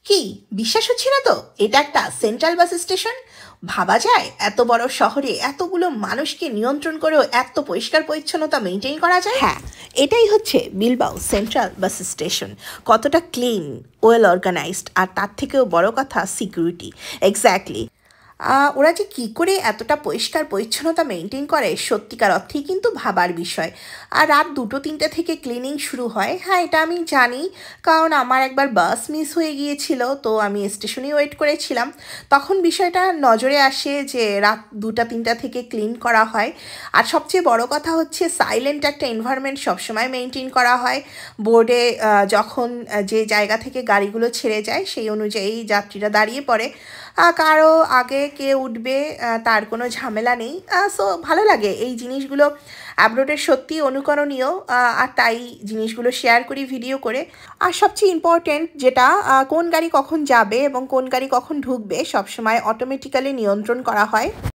কি বিশ্বাস হচ্ছে না তো? এটা একটা সেন্ট্রাল বাস স্টেশন? ভাবা যায় এত বড় শহরে এতগুলো মানুষকে নিয়ন্ত্রণ করেও এত পরিষ্কার পরিচ্ছন্নতা মেনটেন করা যায়? হ্যাঁ, এটাই হচ্ছে বিলবাও সেন্ট্রাল বাস স্টেশন। কতটা ক্লিন, ওয়েল অর্গানাইজড, আর তার থেকেও বড় কথা সিকিউরিটি। এক্স্যাক্টলি। ওরা যে কী করে এতটা পরিষ্কার পরিচ্ছন্নতা মেনটেন করে সত্যিকার অর্থেই কিন্তু ভাবার বিষয়। আর রাত 2-3টে থেকে ক্লিনিং শুরু হয়, হ্যাঁ এটা আমি জানি, কারণ আমার একবার বাস মিস হয়ে গিয়েছিল, তো আমি স্টেশনেই ওয়েট করেছিলাম। তখন বিষয়টা নজরে আসে যে রাত 2-3টা থেকে ক্লিন করা হয়। আর সবচেয়ে বড় কথা হচ্ছে সাইলেন্ট একটা এনভায়রনমেন্ট সবসময় মেনটেন করা হয়। বোর্ডে যখন যে জায়গা থেকে গাড়িগুলো ছেড়ে যায় সেই অনুযায়ী যাত্রীরা দাঁড়িয়ে পড়ে। কারো আগে কে উঠবে তার কোনো ঝামেলা নেই। সো ভালো লাগে এই জিনিসগুলো। অ্যাব্রোডের সত্যি অনুকরণীয়, আর তাই জিনিসগুলো শেয়ার করি ভিডিও করে। আর সবচেয়ে ইম্পর্টেন্ট যেটা, কোন গাড়ি কখন যাবে এবং কোন গাড়ি কখন ঢুকবে সবসময় অটোমেটিক্যালি নিয়ন্ত্রণ করা হয়।